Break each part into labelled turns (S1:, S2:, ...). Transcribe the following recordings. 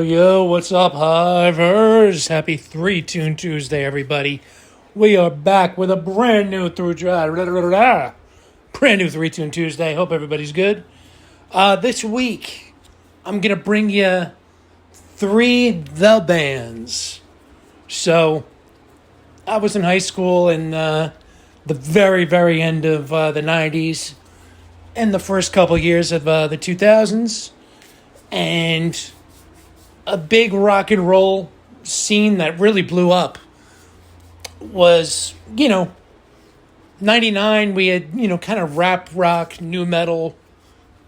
S1: Yo, what's up, Hivers? Happy Tune Tuesday, everybody. We are back with a brand new Tune Tuesday. Hope everybody's good. This week, I'm gonna bring you the bands. So, I was in high school in the very end of the '90s and the first couple years of the 2000s, and a big rock and roll scene that really blew up was, 99, we had, kind of rap rock, new metal,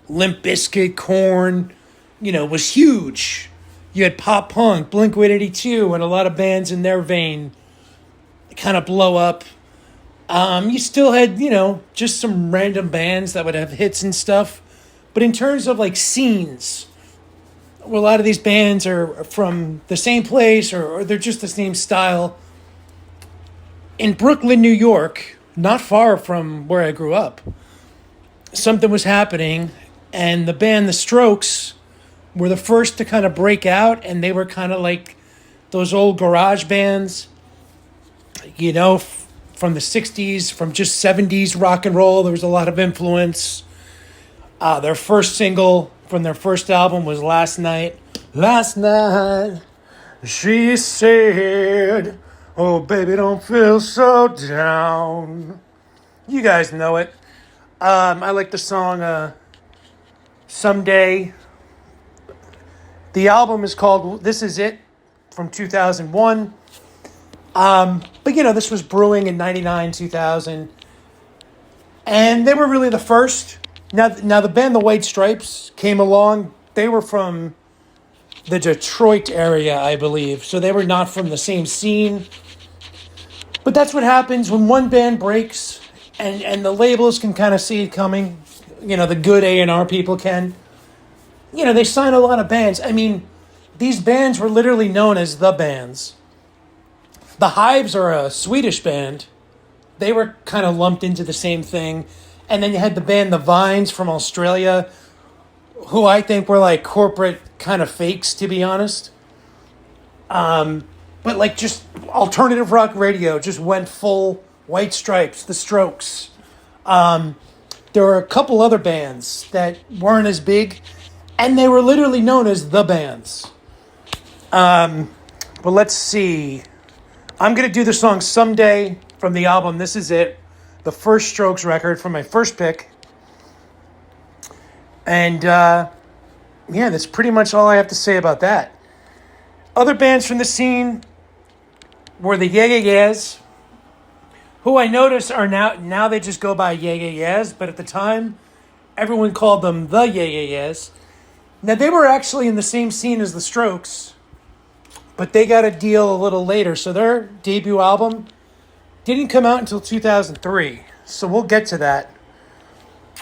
S1: Limp Bizkit, Korn, was huge. You had pop punk, Blink-182, and a lot of bands in their vein kind of blow up. You still had, just some random bands that would have hits and stuff. But in terms of like scenes, well, a lot of these bands are from the same place or they're just the same style. In Brooklyn, New York, not far from where I grew up, something was happening, and the band The Strokes were the first to kind of break out, and they were kind of like those old garage bands, from the 60s, from just 70s rock and roll. There was a lot of influence. Their first single from their first album was Last Night. Last night, she said, oh, baby, don't feel so down. You guys know it. I like the song Someday. The album is called This Is It from 2001. But, this was brewing in 99, 2000. And they were really the first. Now the band The White Stripes came along. They were from the Detroit area, I believe. So they were not from the same scene. But that's what happens when one band breaks and the labels can kind of see it coming. The good A&R people can. They sign a lot of bands. I mean, these bands were literally known as the bands. The Hives are a Swedish band. They were kind of lumped into the same thing. And then you had the band The Vines from Australia, who I think were like corporate kind of fakes, to be honest. But like just alternative rock radio just went full White Stripes, The Strokes. There were a couple other bands that weren't as big, and they were literally known as the bands. But let's see. I'm going to do the song Someday from the album This Is It, the first Strokes record from my first pick. And, that's pretty much all I have to say about that. Other bands from the scene were the Yeah Yeah Yeahs, who I notice are now they just go by Yeah Yeah Yeahs, but at the time, everyone called them the Yeah Yeah Yeahs. Now, they were actually in the same scene as the Strokes, but they got a deal a little later, so their debut album didn't come out until 2003, so we'll get to that.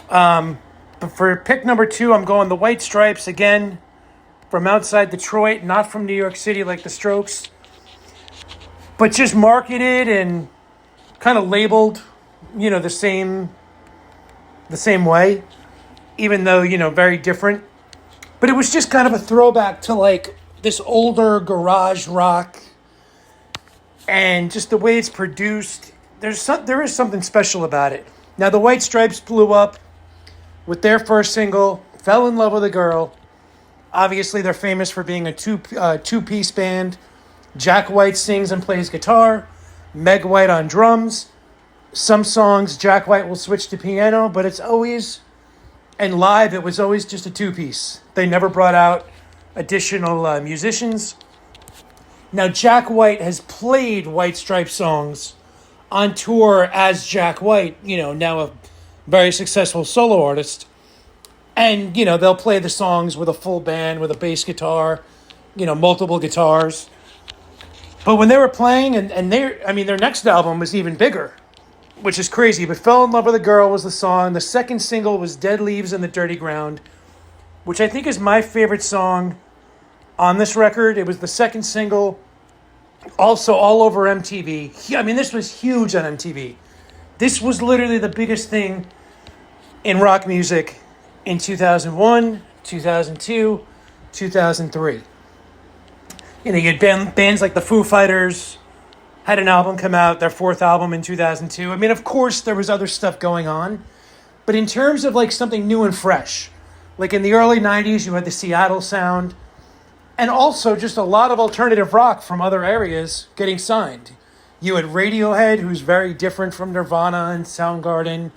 S1: But for pick number 2, I'm going the White Stripes, again, from outside Detroit, not from New York City like the Strokes, but just marketed and kind of labeled, the same way, even though, very different. But it was just kind of a throwback to like this older garage rock, and just the way it's produced. There is something special about it. Now, the White Stripes blew up with their first single, Fell in Love with a Girl. Obviously, they're famous for being a two-piece band. Jack White sings and plays guitar, Meg White on drums. Some songs, Jack White will switch to piano, but it's always, and live, it was always just a two-piece. They never brought out additional musicians. Now, Jack White has played White Stripes songs on tour as Jack White, now a very successful solo artist. And, they'll play the songs with a full band, with a bass guitar, multiple guitars. But when they were playing, and their next album was even bigger, which is crazy. But Fell in Love with a Girl was the song. The second single was Dead Leaves in the Dirty Ground, which I think is my favorite song on this record. It was the second single, also all over MTV. This was huge on MTV. This was literally the biggest thing in rock music in 2001, 2002, 2003. You had bands like the Foo Fighters had an album come out, their fourth album in 2002. I mean, of course, there was other stuff going on. But in terms of like something new and fresh, like in the early 90s, you had the Seattle sound. And also just a lot of alternative rock from other areas getting signed. You had Radiohead, who's very different from Nirvana and Soundgarden,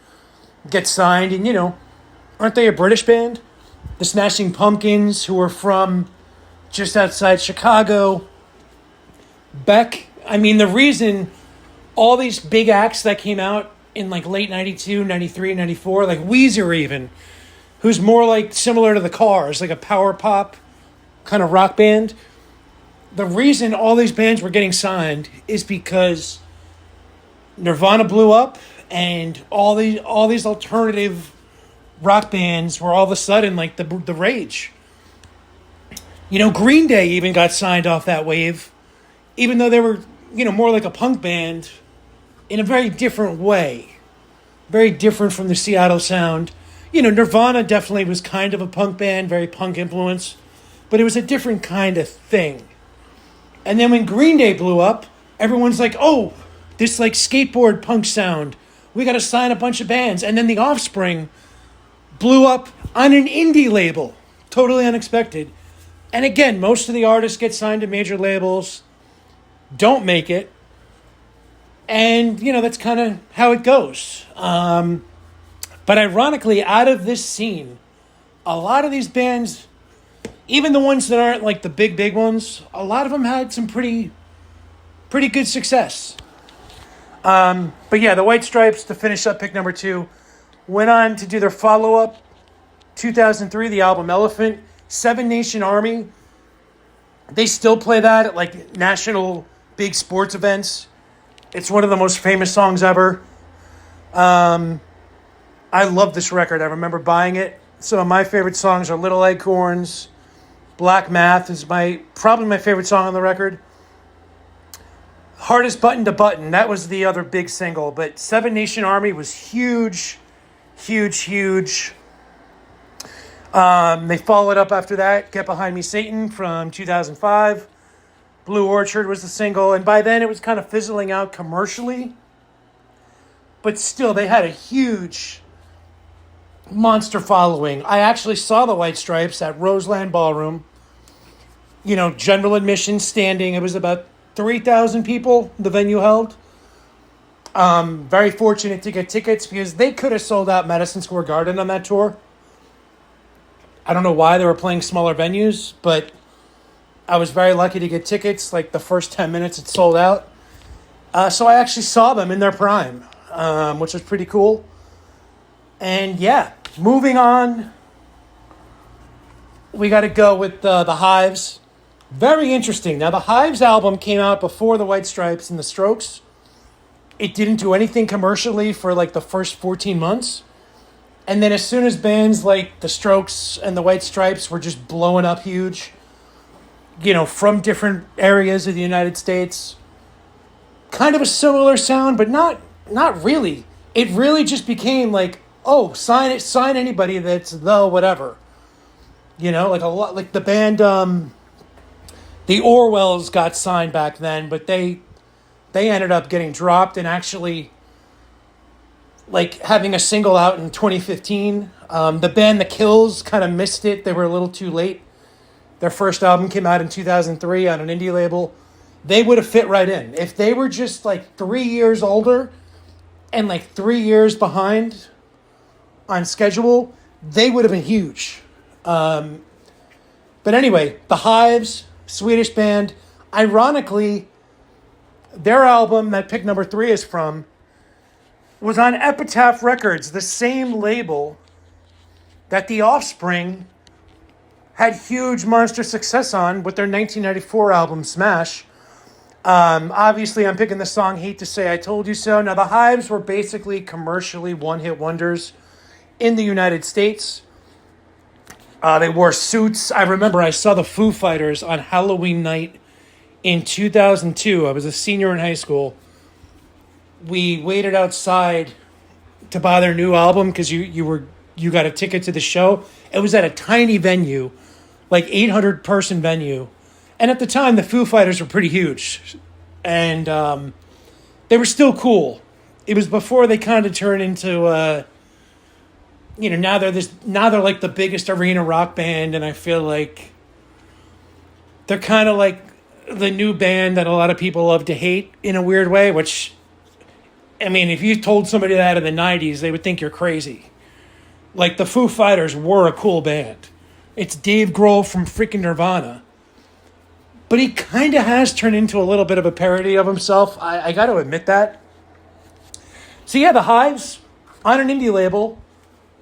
S1: get signed. And, aren't they a British band? The Smashing Pumpkins, who are from just outside Chicago. Beck. I mean, the reason all these big acts that came out in like late 92, 93, 94, like Weezer even, who's more like similar to the Cars, like a power pop kind of rock band. The reason all these bands were getting signed is because Nirvana blew up and all these alternative rock bands were all of a sudden like the rage. Green Day even got signed off that wave, even though they were, more like a punk band in a very different way. Very different from the Seattle sound. Nirvana definitely was kind of a punk band, very punk influence, but it was a different kind of thing. And then when Green Day blew up, everyone's like, oh, this like skateboard punk sound. We got to sign a bunch of bands. And then The Offspring blew up on an indie label. Totally unexpected. And again, most of the artists get signed to major labels, don't make it. And, that's kind of how it goes. But ironically, out of this scene, a lot of these bands, even the ones that aren't like the big ones, a lot of them had some pretty good success. But yeah, the White Stripes, to finish up pick number 2, went on to do their follow-up, 2003, the album Elephant. Seven Nation Army, they still play that at like national big sports events. It's one of the most famous songs ever. I love this record. I remember buying it. Some of my favorite songs are Little Acorns. Black Math is probably my favorite song on the record. Hardest Button to Button, that was the other big single. But Seven Nation Army was huge. They followed up after that, Get Behind Me Satan from 2005. Blue Orchard was the single. And by then it was kind of fizzling out commercially. But still, they had a huge monster following. I actually saw the White Stripes at Roseland Ballroom. General admission standing. It was about 3,000 people the venue held. Very fortunate to get tickets because they could have sold out Madison Square Garden on that tour. I don't know why they were playing smaller venues, but I was very lucky to get tickets. Like the first 10 minutes, it sold out. So I actually saw them in their prime, which was pretty cool. And yeah, moving on, we got to go with the Hives. Very interesting. Now, the Hives album came out before the White Stripes and the Strokes. It didn't do anything commercially for like the first 14 months. And then as soon as bands like the Strokes and the White Stripes were just blowing up huge, from different areas of the United States, kind of a similar sound, but not really. It really just became like, oh, sign anybody that's the whatever. Like a lot, like the band, the Orwells got signed back then, but they ended up getting dropped and actually like having a single out in 2015. The band The Kills kind of missed it. They were a little too late. Their first album came out in 2003 on an indie label. They would have fit right in. If they were just like 3 years older and like 3 years behind on schedule, they would have been huge. But anyway, The Hives, Swedish band. Ironically, their album that pick number 3 is from was on Epitaph Records, the same label that The Offspring had huge monster success on with their 1994 album Smash. Obviously, I'm picking the song Hate to Say I Told You So. Now, the Hives were basically commercially one-hit wonders in the United States. They wore suits. I remember I saw the Foo Fighters on Halloween night in 2002. I was a senior in high school. We waited outside to buy their new album because you got a ticket to the show. It was at a tiny venue, like 800-person venue. And at the time, the Foo Fighters were pretty huge. And they were still cool. It was before they kind of turned into, now they're like the biggest arena rock band. And I feel like they're kind of like the new band that a lot of people love to hate in a weird way, which, I mean, if you told somebody that in the 90s, they would think you're crazy. Like, the Foo Fighters were a cool band. It's Dave Grohl from freaking Nirvana. But he kind of has turned into a little bit of a parody of himself. I got to admit that. So yeah, the Hives, on an indie label,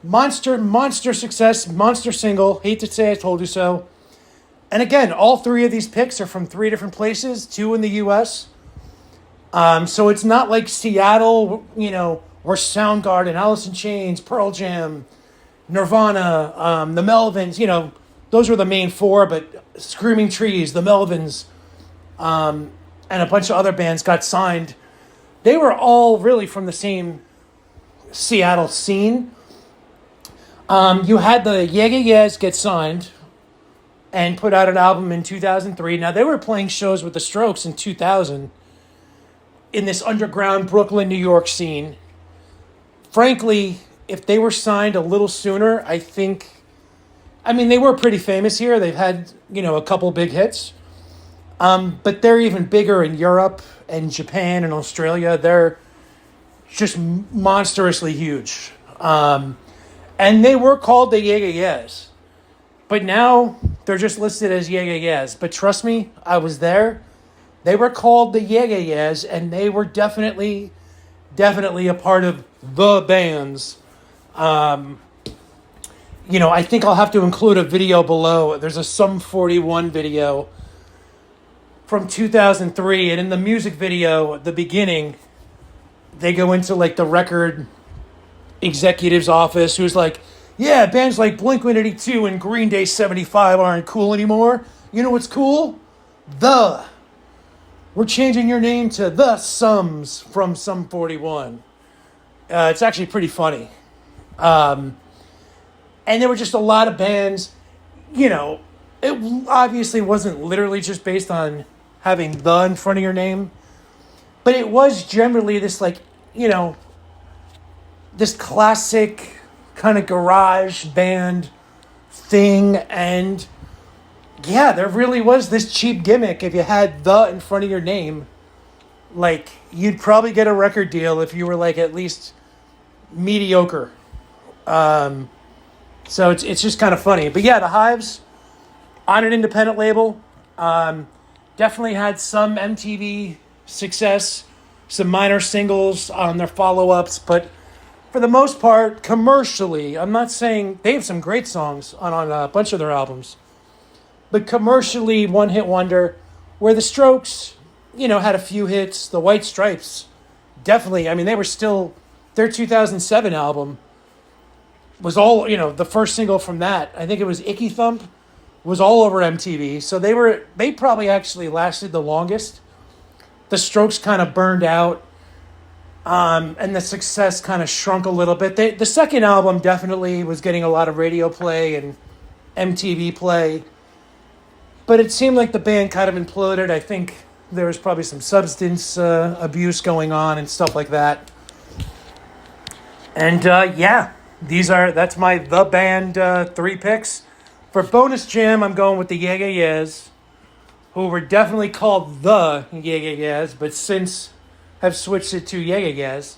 S1: monster success, monster single. Hate to say I told you so. And again, all three of these picks are from three different places, two in the U.S. So it's not like Seattle, or Soundgarden, Alice in Chains, Pearl Jam, Nirvana, the Melvins, those were the main four, but Screaming Trees, the Melvins, and a bunch of other bands got signed. They were all really from the same Seattle scene. You had the Yeah Yeah Yeahs get signed and put out an album in 2003. Now, they were playing shows with the Strokes in 2000 in this underground Brooklyn, New York scene. Frankly, if they were signed a little sooner, they were pretty famous here. They've had, a couple big hits. But they're even bigger in Europe and Japan and Australia. They're just monstrously huge. And they were called the Yeah Yeah Yeahs. But now they're just listed as Yeah Yeah Yeahs. But trust me, I was there. They were called the Yeah Yeah Yeahs, and they were definitely a part of the bands. I think I'll have to include a video below. There's a Sum 41 video from 2003, and in the music video, at the beginning, they go into like the record executive's office, who's like, yeah, bands like Blink-182 and Green Day 75 aren't cool anymore. You know what's cool? We're changing your name to The Sums from Sum 41. It's actually pretty funny. And there were just a lot of bands, it obviously wasn't literally just based on having the in front of your name, but it was generally this this classic kind of garage band thing. And yeah, there really was this cheap gimmick. If you had the in front of your name, like, you'd probably get a record deal if you were like at least mediocre. So it's just kind of funny. But yeah, the Hives, on an independent label, definitely had some MTV success, some minor singles on their follow-ups, but for the most part, commercially, I'm not saying they have some great songs on a bunch of their albums, but commercially, one-hit wonder, where the Strokes, had a few hits. The White Stripes, definitely, they were still, their 2007 album was all, the first single from that, I think it was Icky Thump, was all over MTV. So they probably actually lasted the longest. The Strokes kind of burned out, and the success kind of shrunk a little bit. The second album definitely was getting a lot of radio play and MTV play, but it seemed like the band kind of imploded. I think there was probably some substance abuse going on and stuff like that. And that's my The Band 3 picks. For bonus jam, I'm going with the Yeah Yeah Yeahs, who were definitely called the Yeah Yeah Yeahs, but since have switched it to Yeah Yeah Yeahs.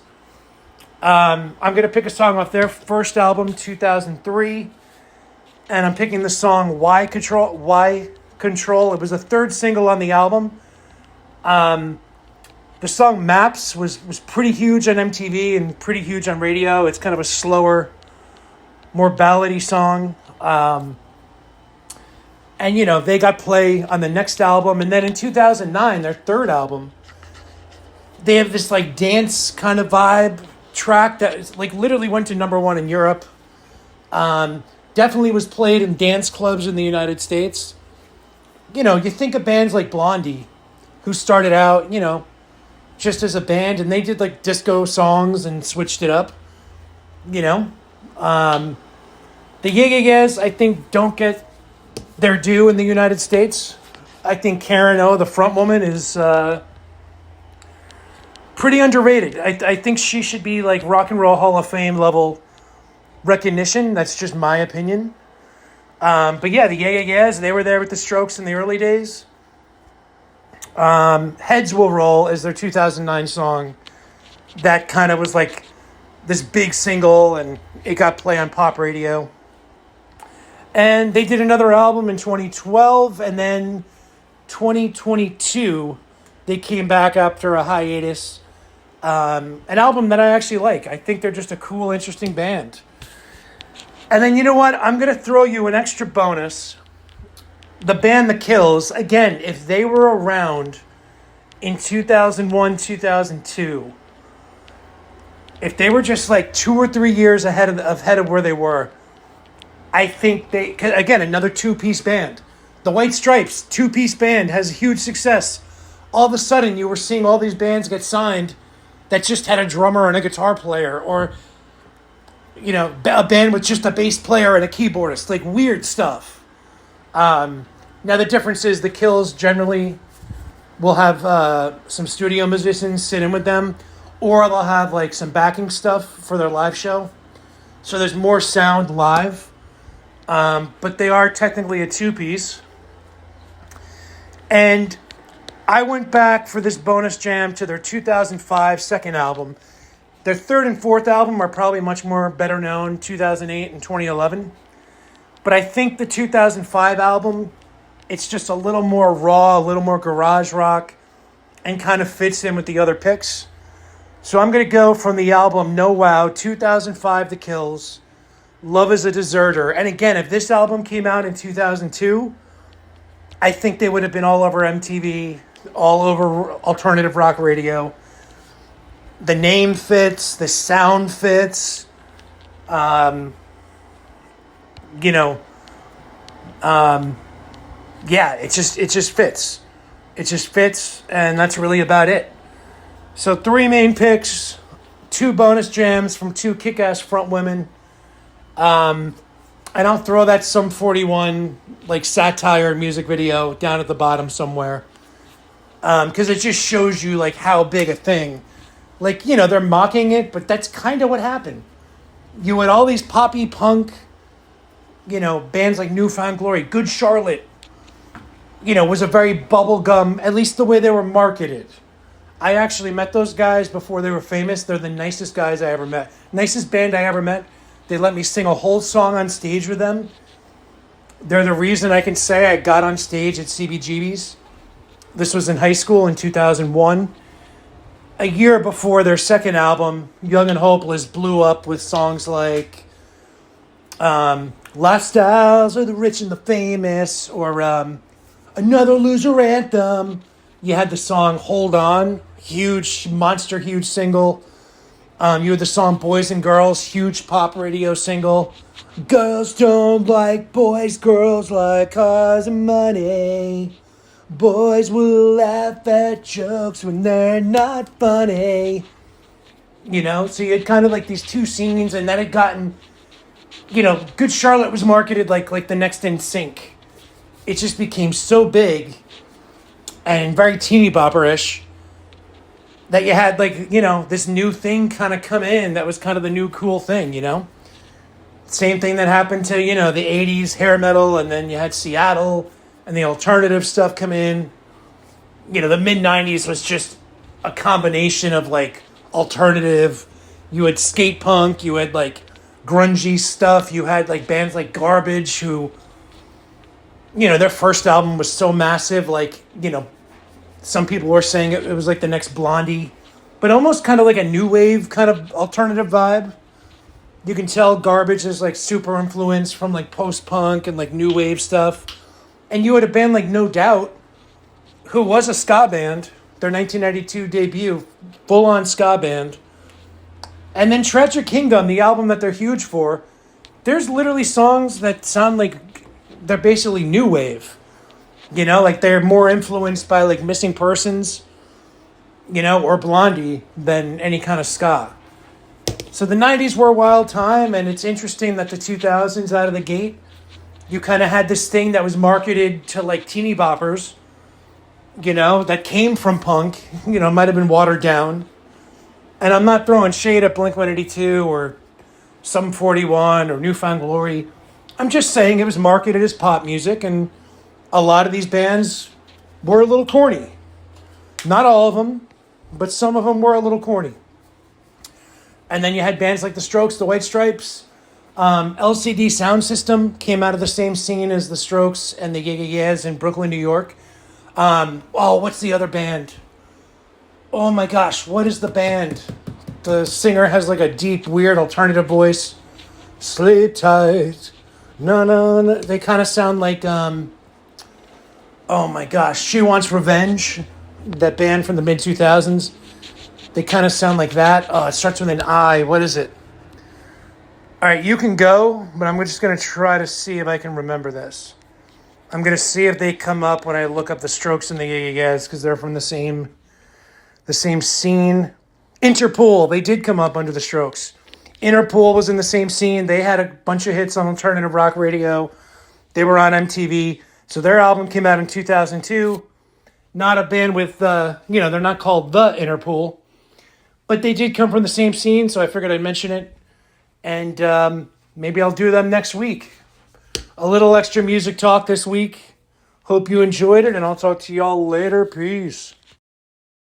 S1: I'm going to pick a song off their first album, 2003, and I'm picking the song Why Control. It was the third single on the album. The song Maps was pretty huge on MTV and pretty huge on radio. It's kind of a slower, more ballady song. And, they got play on the next album. And then in 2009, their third album, they have this, dance kind of vibe track that, literally went to number one in Europe. Definitely was played in dance clubs in the United States. You think of bands like Blondie, who started out, just as a band, and they did, disco songs and switched it up. The Yeah Yeah Yeahs, I think, don't get their due in the United States. I think Karen O, the front woman, is pretty underrated. I think she should be like Rock and Roll Hall of Fame level recognition. That's just my opinion. But yeah, the Yeah Yeah Yeahs, they were there with the Strokes in the early days. Heads Will Roll is their 2009 song. That kind of was like this big single, and it got play on pop radio. And they did another album in 2012, and then 2022, they came back after a hiatus. An album that I actually like. I think they're just a cool, interesting band. And then you know what? I'm going to throw you an extra bonus. The band The Kills, again, if they were around in 2001, 2002, if they were just like 2 or 3 years ahead of where they were, I think they, again, another two-piece band. The White Stripes, two-piece band, has huge success. All of a sudden, you were seeing all these bands get signed that just had a drummer and a guitar player, or, you know, a band with just a bass player and a keyboardist, like weird stuff. Now, the difference is The Kills generally will have some studio musicians sit in with them, or they'll have like some backing stuff for their live show. So there's more sound live. But they are technically a two-piece. And I went back for this bonus jam to their 2005 second album. Their third and fourth album are probably much more better known, 2008 and 2011. But I think the 2005 album, it's just a little more raw, a little more garage rock, and kind of fits in with the other picks. So I'm going to go from the album No Wow, 2005 The Kills, Love is a Deserter. And again, if this album came out in 2002, I think they would have been all over MTV, all over alternative rock radio. The name fits, the sound fits, yeah, it just fits. It just fits, and that's really about it. So 3 main picks, 2 bonus jams from 2 kick-ass front women. And I'll throw that Sum 41 like satire music video down at the bottom somewhere. Because it just shows you like how big a thing. Like, you know, they're mocking it, but that's kind of what happened. You had all these poppy punk, you know, bands like Newfound Glory. Good Charlotte, you know, was a very bubblegum, at least the way they were marketed. I actually met those guys before they were famous. They're the nicest guys I ever met. Nicest band I ever met. They let me sing a whole song on stage with them. They're the reason I can say I got on stage at CBGB's. This was in high school in 2001. A year before their second album, Young and Hopeless, blew up with songs like Lifestyles of the Rich and the Famous, or Another Loser Anthem. You had the song Hold On, huge, monster, huge single. You had the song Boys and Girls, huge pop radio single. Girls don't like boys, girls like cars and money. Boys will laugh at jokes when they're not funny. You know, so you had kind of like these two scenes, and that had gotten, you know, Good Charlotte was marketed like the next in sync. It just became so big and very teeny bopper-ish that you had like, you know, this new thing kind of come in that was kind of the new cool thing, you know? Same thing that happened to, you know, the 80s hair metal, and then you had Seattle and the alternative stuff come in. You know, the mid-90s was just a combination of like alternative. You had skate punk, you had like grungy stuff, you had like bands like Garbage who, you know, their first album was so massive, like, you know, some people were saying it was like the next Blondie, but almost kind of like a new wave kind of alternative vibe. You can tell Garbage is like super influenced from like post-punk and like new wave stuff. And you had a band like No Doubt, who was a ska band, their 1992 debut, full-on ska band. And then Tragic Kingdom, the album that they're huge for, there's literally songs that sound like they're basically new wave. You know, like they're more influenced by like Missing Persons, you know, or Blondie than any kind of ska. So the 90s were a wild time, and it's interesting that the 2000s out of the gate, you kind of had this thing that was marketed to like teeny boppers, that came from punk. Might have been watered down. And I'm not throwing shade at Blink 182 or Sum 41 or Newfound Glory. I'm just saying it was marketed as pop music, and a lot of these bands were a little corny. Not all of them, but some of them were a little corny. And then you had bands like The Strokes, The White Stripes. LCD Sound System came out of the same scene as The Strokes and the Yeah Yeah Yeahs in Brooklyn, New York. What's the other band? Oh my gosh, what is the band? The singer has like a deep, weird alternative voice. Sleep tight. No, no, no. They kind of sound like, oh my gosh, She Wants Revenge. That band from the mid 2000s. They kind of sound like that. Oh, it starts with an I. What is it? All right, you can go, but I'm just going to try to see if I can remember this. I'm going to see if they come up when I look up the Strokes and the Yeah Yeah Yeahs, because they're from the same scene. Interpol, they did come up under the Strokes. Interpol was in the same scene. They had a bunch of hits on alternative rock radio. They were on MTV. So their album came out in 2002. Not a band with, they're not called The Interpol. But they did come from the same scene, so I figured I'd mention it. And maybe I'll do them next week. A little extra music talk this week. Hope you enjoyed it, and I'll talk to y'all later. Peace.